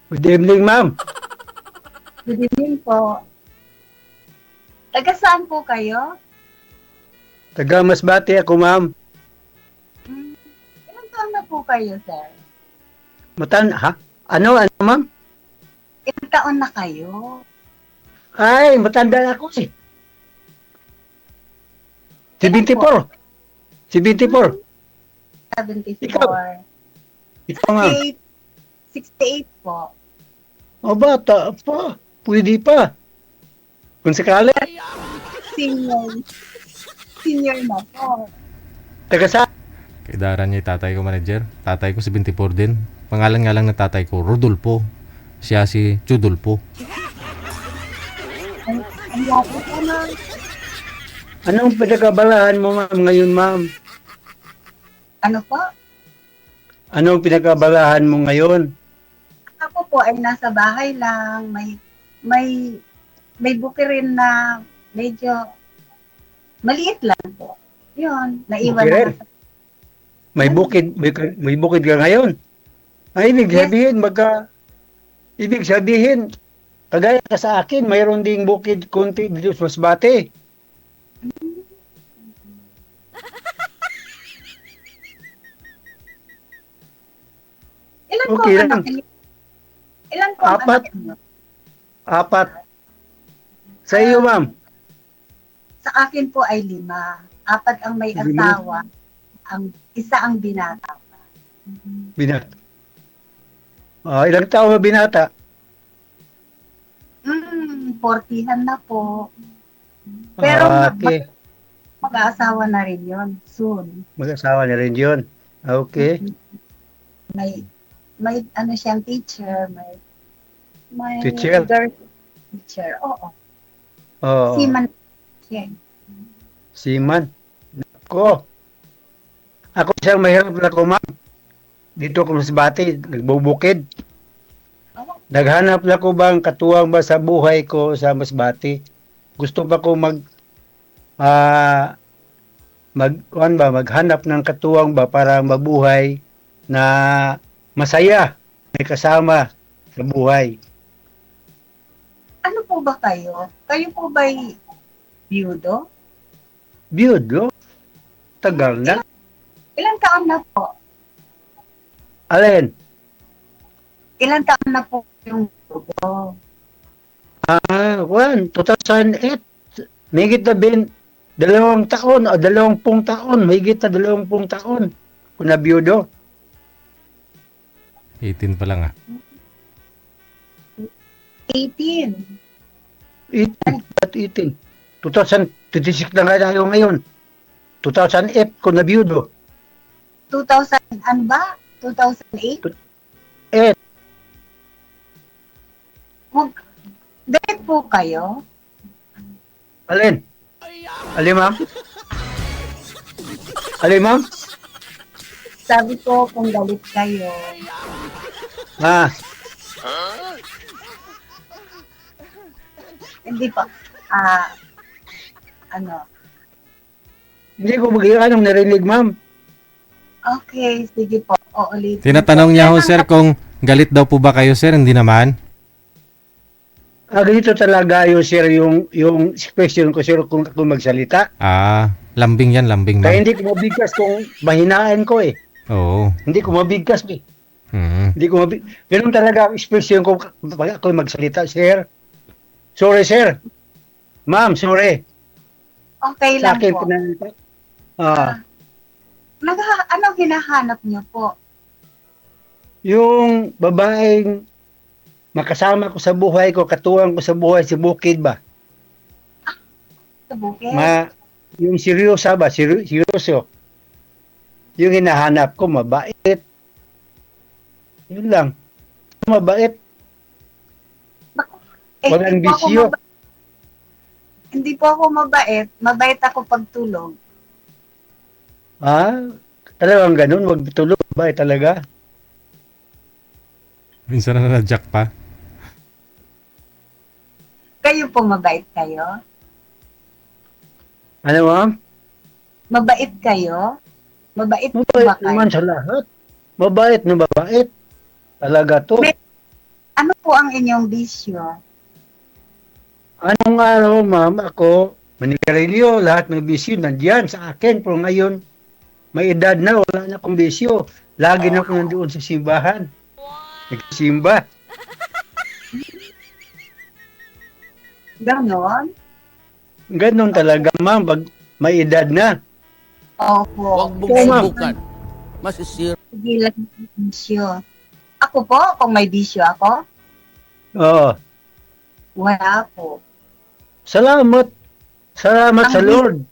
Good evening, ma'am. Good evening po. Taga saan po kayo? Taga Masbate ako, ma'am. Hmm, ilang taon na po kayo, sir? Ha? Ano, ma'am? Ilang taon na kayo? Ay, matanda na ako eh. Ilan po? 74. 74. Hmm, Ikaw, 74. ikaw, ma'am. 68. 68 po. O, bata pa. Pwede pa. Kung sakali, Senior. Senior na po. taga sa... Kaidaran niya yung tatay ko, manager. Tatay ko 74 din. Pangalan nga lang ng tatay ko, Rodolfo. Siya si Chudolfo. Ang yapo po na. Anong pinagkabalahan mo, ma'am, ngayon, ma'am? Ano po? Anong pinagkabalahan mo ngayon? Ako po ay nasa bahay lang. May buki rin na medyo maliit lang po. Yun, naiwan Buki na rin? nga sa May bukid ka ngayon. Ay, Yes. ibig sabihin, kagaya ka sa akin, mayroon ding bukid kunti dito sa Masbate. Ilan po Okay ang lang. anak niyo? Ilan po ang Apat. anak niyo? Apat. Sa iyo, ma'am. Sa akin po ay 5. 4 ang may 5? asawa. Isa ang binata pa. Binata. Ilang taon na binata? 40-han na po. Pero Okay. mag-aasawa na rin yon soon. Mag-asawa na rin yun. Okay. May ano siyang teacher, may Teacher? girl teacher. Oo. Oo. Seaman siya. Siman. Ako. Ako siyang mahirap na ko, ma'am. Dito ko sa Masbate, nagbubukid. Oo. Naghanap na ko bang katuwang ba sa buhay ko sa Masbate? Gusto pa ko maghanap ng katuwang ba para mabuhay na masaya, may kasama sa buhay. Ano po ba kayo? Kayo po ba'y byudo? Biyudo? Tagal na. Ilang taon na po? Alin? Ilang taon na po yung byudo? 2008. Mahigit na 2 taon o 20 taon. Mahigit na 20 taon. Kung nabiyudo. 18 pa lang ah. 18. 18. 2026 na nga tayo ngayon. 2008 kung nabiyudo. 2000, ano ba? 2008? Eh, Dahil po kayo? alin? Alin, ma'am? Alin, ma'am? Sabi ko kung galit kayo. Ah, Hindi po. Ano? hindi ko anong narinig, ma'am. Okay, sige po. Uulitin. Tinatanong niya ho, sir, kung galit daw po ba kayo, sir? Hindi naman. Ganito talaga yung sir, yung expression ko sir kung ako magsalita. Lambing yan, lambing Kaya ma'am. hindi ko mabigkas kung mahinaan ko eh. Oo. Hindi ko mabigkas eh. Mhm. Hindi ko ganun talaga ang expression ko pag ako magsalita, sir. Sorry, sir. Ma'am, sorry. Okay Sa lang akin po. pinanita. Ano hinahanap niyo po? Yung babaeng makasama ko sa buhay ko, katuwang ko sa buhay, si Bukid ba? Sa bukid? Yung seryosa ba? Seryoso. Yung hinahanap ko, mabait. Yun lang. Mabait. Walang hindi po ako bisyo. hindi po ako mabait. Mabait ako pag tulog. Talagang ganun, wag tulog ba talaga? Minsan na na-jack pa. Kayo po mabait kayo? Ano, ma'am? Mabait kayo? Mabait po ba Mabait kayo? naman sa lahat. Mabait na mabait. Talaga to. May- po ang inyong bisyo? Anong araw, ma'am, ako, manigarilyo, lahat ng bisyo nandiyan sa akin. Pero ngayon, may edad na, wala na akong bisyo. Lagi na ako nandoon sa simbahan. Nagsimba. Ganon? Ganon talaga, ma'am, pag may edad na. Opo. Huwag mong Oo, ma'am. subukan. Masisira. Sige lang yung bisyo. Ako po, kung may bisyo ako, Oo. wala po. Salamat. Salamat sa Lord.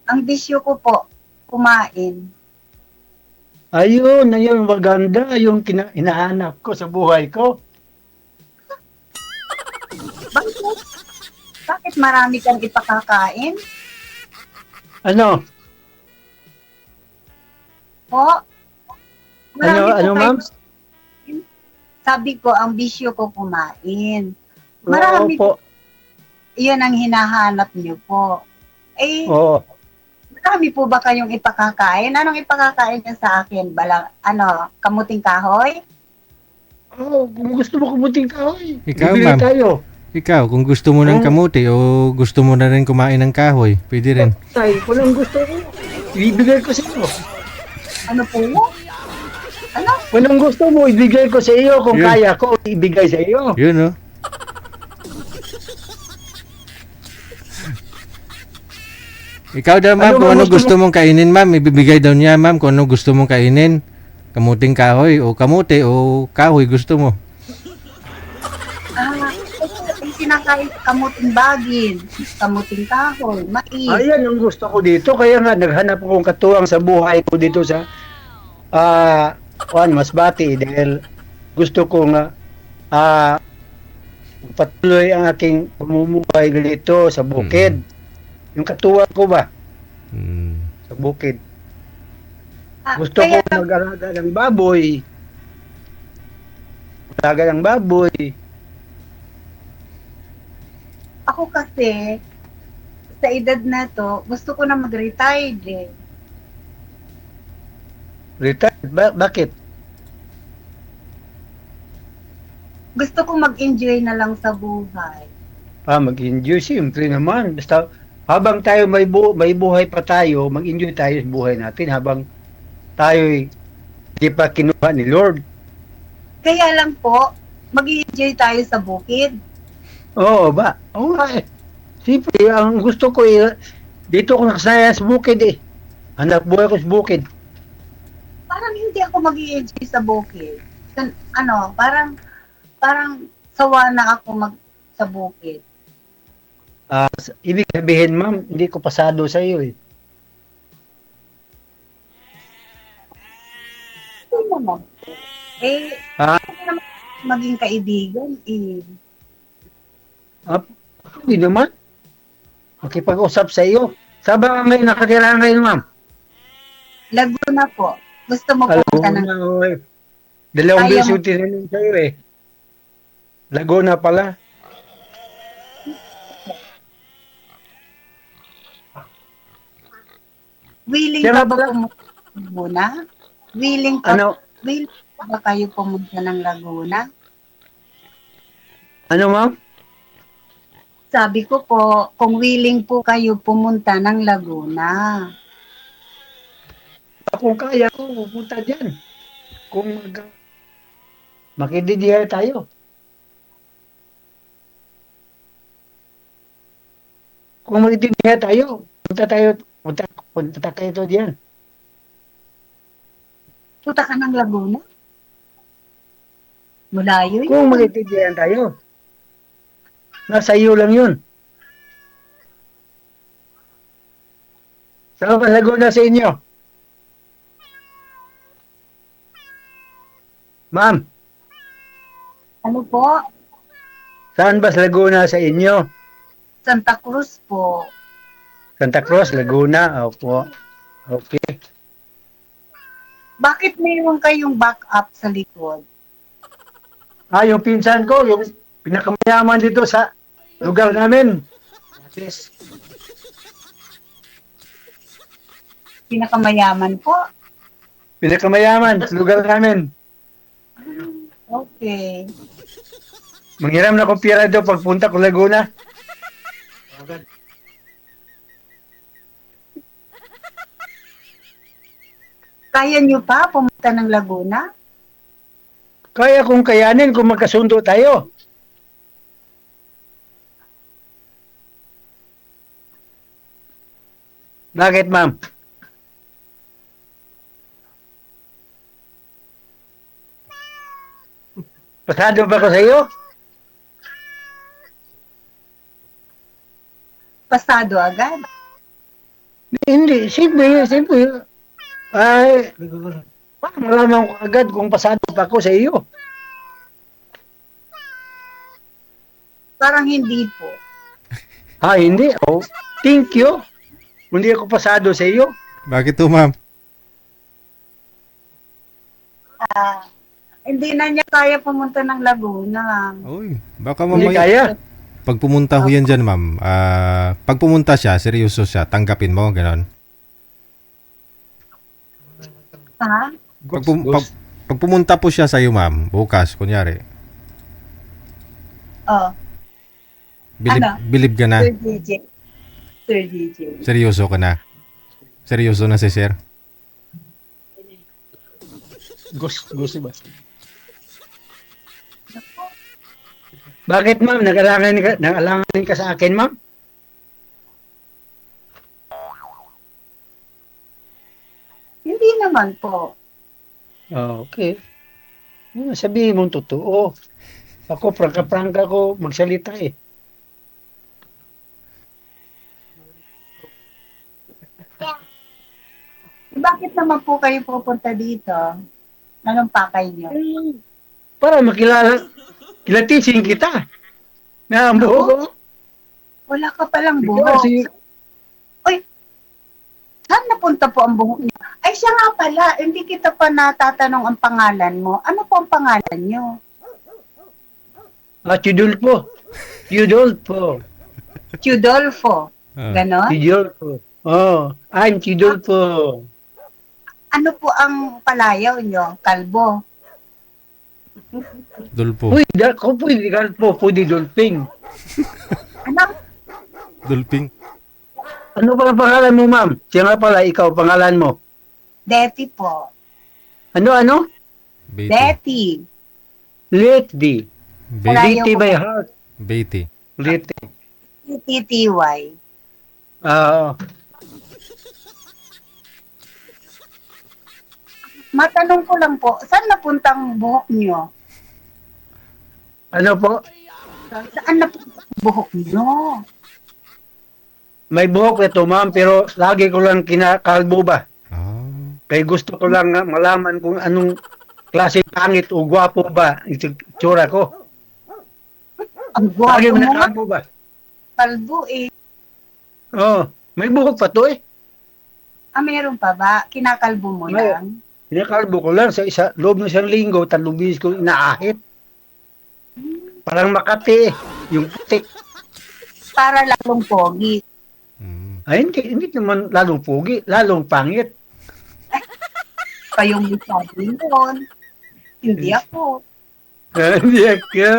Ang bisyo ko po, kumain. Ayun, maganda yung hinahanap ko sa buhay ko. Bakit? Bakit marami kang ipakakain? Ano? Po? Ano, ma'am? Sabi ko, ang bisyo ko kumain. Marami Oo po. Iyan ang hinahanap niyo po. Eh, Oo. marami po ba kayong ipakakain? Anong ipakakain niyo sa akin? Kamuting kahoy? Oo, kung gusto mo kumuting kahoy, Ikaw, bibili ma'am. tayo. Ikaw, kung gusto mo ng kamuti o gusto mo na rin kumain ng kahoy, pwede rin. Tay, kung anong gusto ko, ibigay ko sa iyo. Ano po? Ano? Kung anong gusto mo, ibigay ko sa iyo. Kung Yun. kaya ko, ibigay sa iyo. Yun, oh. Ikaw daw, ma'am, Ano kung ba ano gusto gusto mong kainin, ma'am, ibibigay daw niya, ma'am, kung ano gusto mong kainin. Kamuting kahoy o kamuti o kahoy gusto mo. Yung sinakain kamuting bagin, kamuting kahoy, mais. Ayan ang gusto ko dito. Kaya nga, naghanap akong katuwang sa buhay ko dito sa Masbate. Dahil gusto ko nga patuloy ang aking pamumuhay dito sa bukid. Yung katuwang ko ba sa bukid. Gusto ko Kaya mag-alaga ng baboy. Mag-alaga ng baboy. ako kasi, sa edad na to, gusto ko na mag-retired eh. Retired? Bakit? Gusto ko mag-enjoy na lang sa buhay. Mag-enjoy. Siyempre naman. Basta habang tayo may buhay pa tayo, mag-enjoy tayo sa buhay natin habang tayo hindi pa kinuha ni Lord. Kaya lang po, mag-enjoy tayo sa bukid. Oo ba? Oo nga eh. Siyempre, ang gusto ko dito ko nakasaya sa bukid eh. Anak buhay ko sa bukid. Parang hindi ako mag-enjoy sa bukid. Parang sawa na ako sa bukid. Ibig sabihin, ma'am, hindi ko pasado sa iyo eh. Hindi naman po. Eh, Ha? hindi naman maging kaibigan eh. Hindi naman. Makipag-usap sa iyo. Saan ba ngayon nakatira ngayon, ma'am? Laguna po. Gusto mo pumunta ng... Dalawang Ayaw beses mo. yung tinanong sa'yo eh. Laguna pala. Willing Kaya ka nga ba pala. pumunta ng Laguna? Willing ka ba kayo pumunta ng Laguna? Ano, ma'am? Sabi ko po, kung willing po kayo pumunta ng Laguna. Kung kaya ko, pupunta dyan. Kung makididihay tayo. Kung makididihay tayo, punta kayo to diyan. Punta ka ng Laguna? Malayo yun. Kung makididihay tayo. Nasa iyo lang yun. Saan ba Laguna sa inyo? Ma'am, Ano po? saan ba sa Laguna sa inyo? Santa Cruz po. Santa Cruz, Laguna. Opo. Okay. Bakit mayroon kayong backup sa likod? Yung pinsan ko, yung pinakamayaman dito sa lugar namin. Yes. Pinakamayaman po. Pinakamayaman sa lugar namin. Okay. Manghiram na akong pira daw pagpunta ko Laguna. Kaya nyo pa pumunta ng Laguna? Kaya kong kayanin kung magkasundo tayo. Bakit, ma'am? Pasado ba ko sa iyo? Pasado agad? Hindi, simple. Ay, malaman ko agad kung pasado pa ako sa iyo. Parang hindi po. Ha, hindi. Oh, thank you. Hindi ako pasado sa iyo. Bakit to, ma'am? Hindi na niya kaya pumunta ng Laguna. Uy, baka Hindi mamaya. kaya. Pag pumunta ho yan dyan, ma'am, pag pumunta siya, seryoso siya, tanggapin mo, ganon. Ha? Pag pumunta po siya sa'yo, ma'am, bukas, kunyari, Oh, bilib ka na, Sir DJ. Sir DJ. seryoso ka na. Seryoso na si sir. Gusto ba? Bakit, ma'am? Nag-alangan ka sa akin, ma'am? Hindi naman po. Oh, okay. Sabihin mong totoo. Ako, prangka-prangka ko magsalita eh. Bakit naman po kayo pupunta dito? Anong pakay niyo? Para kilatisin kita. Na ang buhok ko. Wala ka palang buhok. Kasi, Saan napunta po ang buhok niyo? Ay, siya nga pala. Hindi kita pa natatanong ang pangalan mo. Ano po ang pangalan niyo? Tudolfo. Tudolfo. Tudolfo. Ah, Ganon? Tudolfo. Oh, I'm Tudolfo. Ano po ang palayaw niyo? Kalbo. Dulpo. Uy, ko pwede kalpo, pwede dolping. Ano? Dulping. Ano pa ang pangalan mo, ma'am? Siya nga pala, ikaw, pangalan mo. Deti po. Ano? Betty. Deti. Letty. Betty. Letty by heart. Betty. Letty. TTY. Ah, Matanong ko lang po, saan napuntang buhok niyo? ano po? Saan napunta ang buhok niyo? May buhok ito, ma'am, pero lagi ko lang kinakalbo ba? Ah, Kaya gusto ko lang nga malaman kung anong klase pangit o gwapo ba yung tsura ko. Ang Lagi gwapo mo mo nga, nakalbo ba? kalbo eh. Oh, may buhok pa to eh. Meron pa ba? Kinakalbo mo May- lang? Kinakalbo ko lang sa loob ng isang linggo, 3 beses ko inaahit. Parang Makati eh, yung putik. Para lalong pogi. Ay, hindi naman lalong pugi, lalong pangit. Kayong sabi nun. Hindi ako. Hindi ako.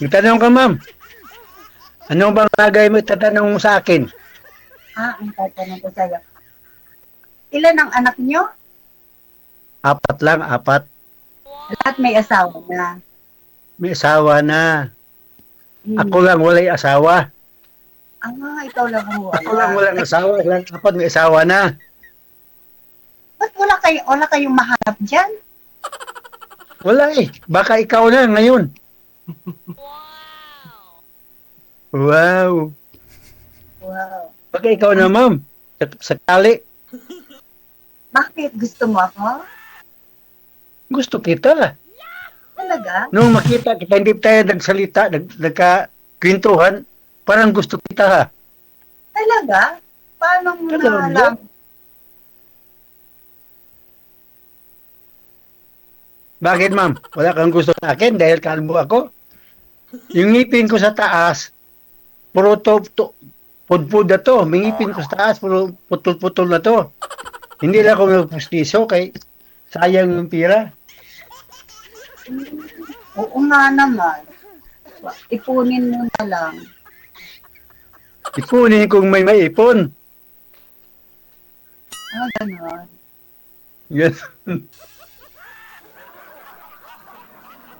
Magtanong ka, ma'am. Ano bang bagay mo itatanong mo sa akin? Ang tatanong ko sa'yo. Ilan ang anak niyo? 4 lang, 4. Lahat may asawa na. May asawa na. Hmm. Ako lang walay asawa. Ikaw lang ang wala. Ako lang walang asawa. Lang 4 may asawa na. Ba't wala kayong mahanap dyan? Wala eh. Baka ikaw na ngayon. Wow. Wow. Baka ikaw na, ma'am. Sakali. Bakit? Gusto mo ako? Gusto kita. Talaga? Nung makita kita, hindi tayo nagsalita, nagkakwentuhan, parang gusto kita ha. Talaga? Paano mo Talaga? nalaman? Bakit, ma'am? Wala kang gusto sa akin dahil kalbo ako? Yung ngipin ko sa taas, pudpud na to. Mingipin ko sa taas, pero putol-putol na to. Hindi lang ako magpustiso kay sayang yung pira. Oo nga naman. Ipunin mo na lang. Ipunin kung may maipon. Ganon. Yan.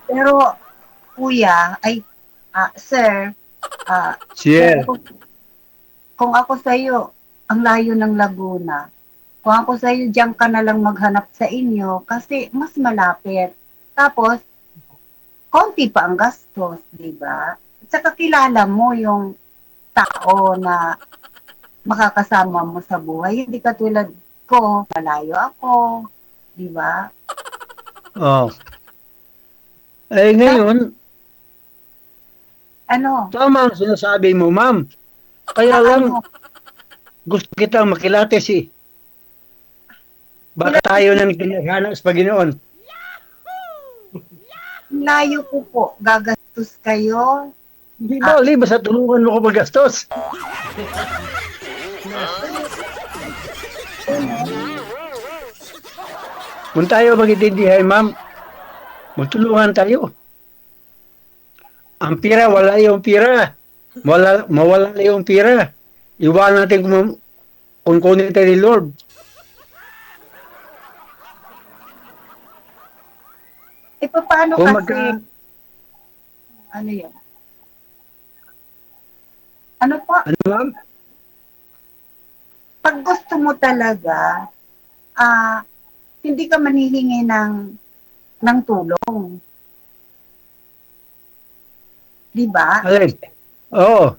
Pero, kuya, sir, Siya. kung ako sa'yo, ang layo ng Laguna, kung ako sa'yo, diyan ka na lang maghanap sa inyo kasi mas malapit. Tapos, konti pa ang gastos, di ba? At saka kilala mo yung tao na makakasama mo sa buhay. Hindi katulad ko, malayo ako, di ba? Oh. Eh ngayon, Ano? tama ang sinasabi mo, ma'am. Kaya lang, gusto kitang makilates eh. Baka tayo nang kinaghanap sa Panginoon. Layo po po, gagastos kayo. Hindi ba, basta tulungan mo ko magastos. Kung tayo mag-intindihan, ma'am, magtulungan tayo. Ang pira, wala yung pira. Mawala yung pira. Iwan natin kung kunin tayo ni Lord. Paano Kung kasi, ano yun? Ano po? Ano, ma'am? Pag gusto mo talaga, hindi ka manihingi ng tulong. Di ba? Alin? Oo.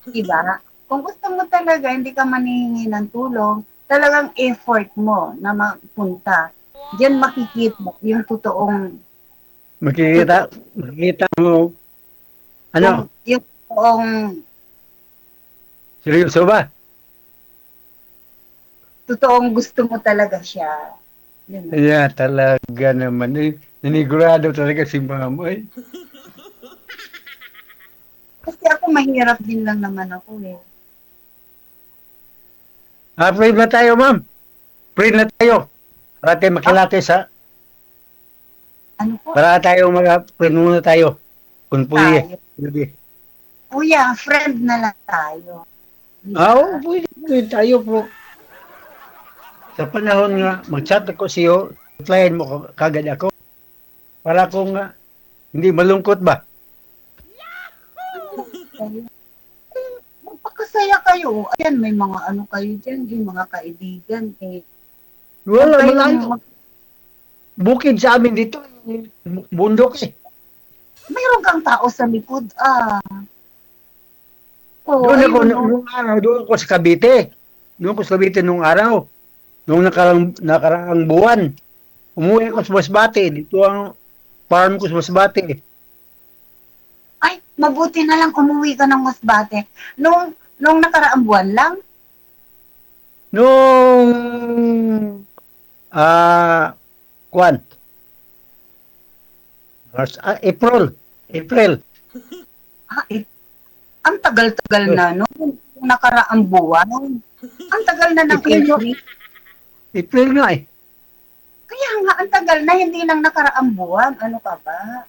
Di ba? Kung gusto mo talaga, hindi ka manihingi ng tulong, talagang effort mo na mapunta. Diyan makikita yung totoong, Makikita mo. Ano? yung totoong, Seryoso ba? totoong gusto mo talaga siya. Yun. Yeah, talaga naman. Nanigurado talaga si ma'am. Eh. Kasi ako mahirap din lang naman ako eh. Pray na tayo, ma'am. Pray na tayo. Para tayo makilates, ha? Ano po? Para tayo mag-pray muna tayo. Kung pwede. Kuya, friend na lang tayo. Di ba? Oo, pwede tayo po. Sa panahon nga, mag-chat ako sa iyo, replyan mo kagad ako. Para kung hindi malungkot ba? Magpakasaya kayo. Ayan, may mga ano kayo dyan, yung mga kaibigan. Wala, Huwag kayong malayo. Bukid sa amin dito. Bundok eh. mayroon kang tao sa likod. Doon ako, ayun, nung araw, doon ako sa Cavite. Doon ako sa Cavite nung araw. Nung nakaraang buwan. Umuwi ako sa Masbate. Dito ang farm ko sa Masbate. Ay, mabuti na lang umuwi ka ng Masbate. Nung nakaraang buwan lang, Nung Kwan. April. ang tagal-tagal na, no? Nung nakaraang buwan. Ang tagal na ng April. April. April nga eh. Kaya nga, ang tagal na, hindi lang nakaraang buwan. Ano ka ba?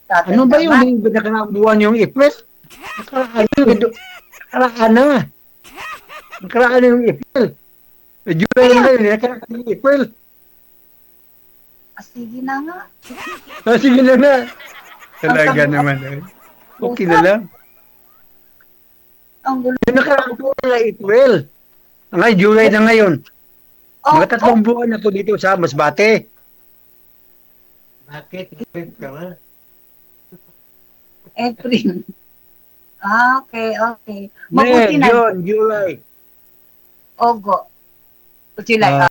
Tatay Ano ba naman. yung nakaraang yung April? Nakaraan na. Nakaraan na yung April. July na ngayon, nakaraan yung April. Sige na nga. Sige na na. Talaga naman. Okay na lang. Ang gulo. Yung nakaraan po na April. Ngayon, July na ngayon. Mga 3 buwan ako dito sa Masbate. Bakit? April. Okay. Mabuti na. June, July. Ogo. July.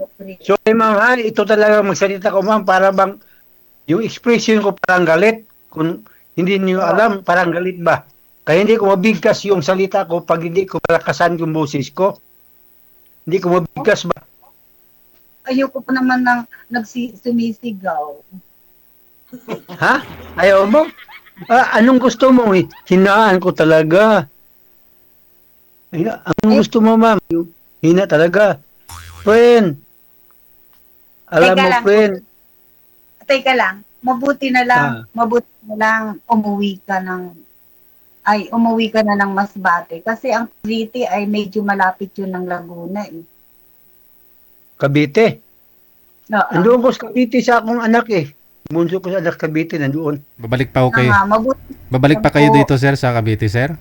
April. So, ma'am, ito talaga magsalita ko, ma'am, para bang yung expression ko parang galit. Kung hindi niyo alam, parang galit ba? Kaya hindi ko mabigkas yung salita ko pag hindi ko palakasan yung boses ko. Hindi ko mabigkas ba? Ayoko pa naman ng sumisigaw. Ha? Ayaw mo? Anong gusto mo? Hinaan ko talaga. Anong gusto mo, ma'am? Hina talaga. Friend. Alam Teka mo, lang. friend. Teka lang, mabuti na lang umuwi ka na ng Masbate kasi ang Cavite ay medyo malapit yun ng Laguna eh. Cavite. Oo. Andoon ko sa Cavite sa akong anak eh. Bunso ko sa anak Cavite, nandoon. Babalik pa ho kayo. Mabuti Babalik pa kayo po. dito, sir, sa Cavite, sir?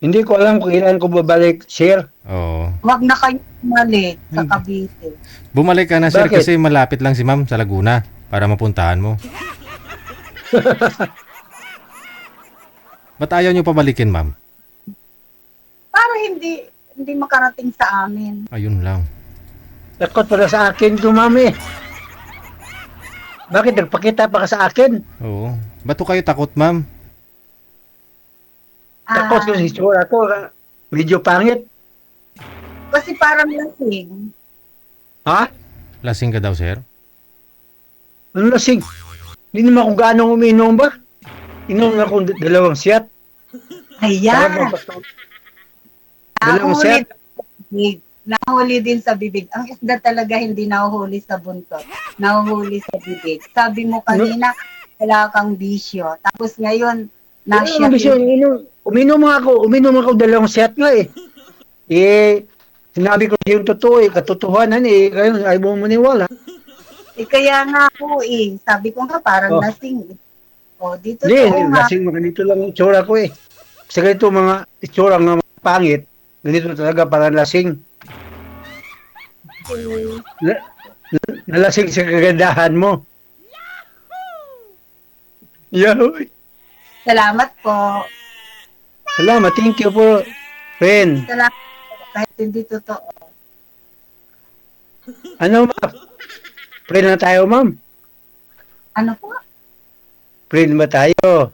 Hindi ko alam kung ilan ko babalik, sir. Oo. Wag na kayo umalik sa Cavite. Bumalik ka na, sir, Bakit? kasi malapit lang si ma'am sa Laguna para mapuntahan mo. Ba't ayaw nyo pabalikin, ma'am? Para hindi makarating sa amin. Ayun lang. Takot para sa akin to, mami. Bakit nagpakita pa ka sa akin? Oo. Ba't ho kayo takot, ma'am? Takot ko si Sura ko. Medyo pangit. Kasi parang lasing. Ha? Lasing ka daw, sir? Ano lasing? Hindi naman kung gaano uminom ba? Inom na akong dalawang siyat. Ayan. Dalawang Nahuli siyat. sa bibig. Nahuli din sa bibig. Ang isda talaga hindi nahuhuli sa buntot. Nahuhuli sa bibig. Sabi mo kanina, wala kang bisyo. Tapos ngayon, nasya. Uminom ako dalawang siyat nga eh. Sinabi ko yung totoo eh, katotohanan eh. Ngayon, ayaw mo maniwala. Kaya nga po eh. Sabi ko nga parang lasing eh. O, dito Hindi, to nga. lasing ganito lang yung itsura ko eh. Sa ganito mga itsura nga pangit, ganito talaga para lasing. Nalasing sa kagandahan mo. Yahoo! Salamat po. Salamat, thank you po, friend. Salamat po. Kahit hindi totoo. Ano ma'am? Friend na tayo, ma'am? Ano po? Friend ba tayo?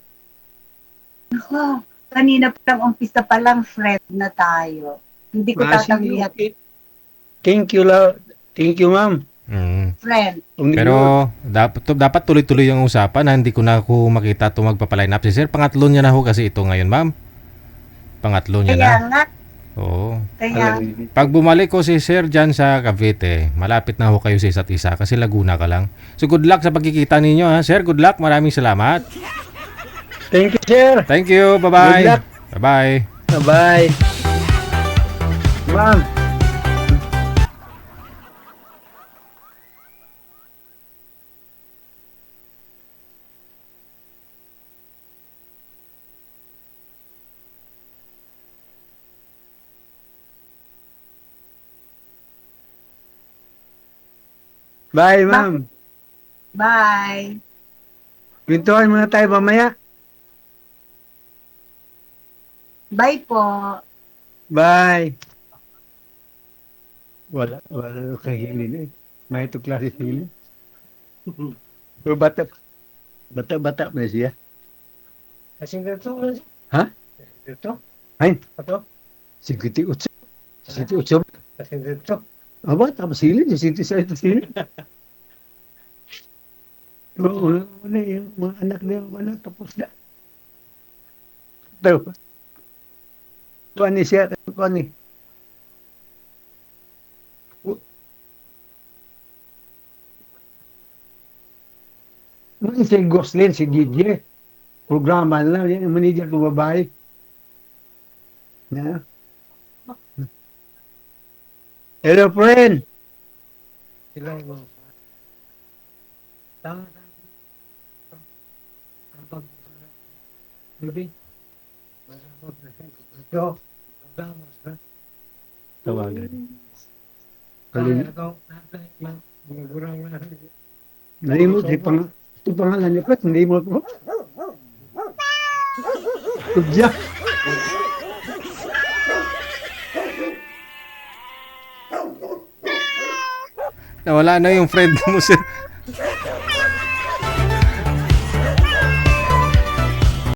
Ako, kanina pa lang umpisa pa lang friend na tayo. Hindi ko tatanggihan. Thank you, ma'am. Mm. Friend. Pero dapat tuloy-tuloy yung usapan na hindi ko na ako makita ito magpapaline up si sir. Pangatlo niya na ho kasi ito ngayon, ma'am. Pangatlo niya Kaya na. nga. Oo. Kaya, Pag bumalik ko si sir dyan sa Cavite, malapit na ho kayo sa isa't isa kasi Laguna ka lang. So good luck sa pagkikita ninyo, ha. Sir, good luck. Maraming salamat. Thank you, sir. Thank you. Bye-bye. Good luck. Bye-bye. Bye-bye. Ma'am. Bye, ma'am. bye. Pintuan muna tayo mamaya. Bye po. Bye. Wala kay Hilin eh. May ito klase si Hilin. Pero bata pa siya. Kasing ganito. Ha? Dito. Ay, Ito. 58. 58. Kasing dito. Bata pa si Hilin. 66 si Hilin. Oo, yung mga anak niya, tapos na. Ito. Kuhan ni siya, kuhan ni. Ano si Goslin, si DJ? Programa lang, yan ang manager ng babae. Na? Hello, friend. Sila yung tama. Baby. Ito. Tawagan. Ito. Nalimot, ito pangalan niya, Pat, nalimot mo. Tudya. Nawala na yung friend mo, sir.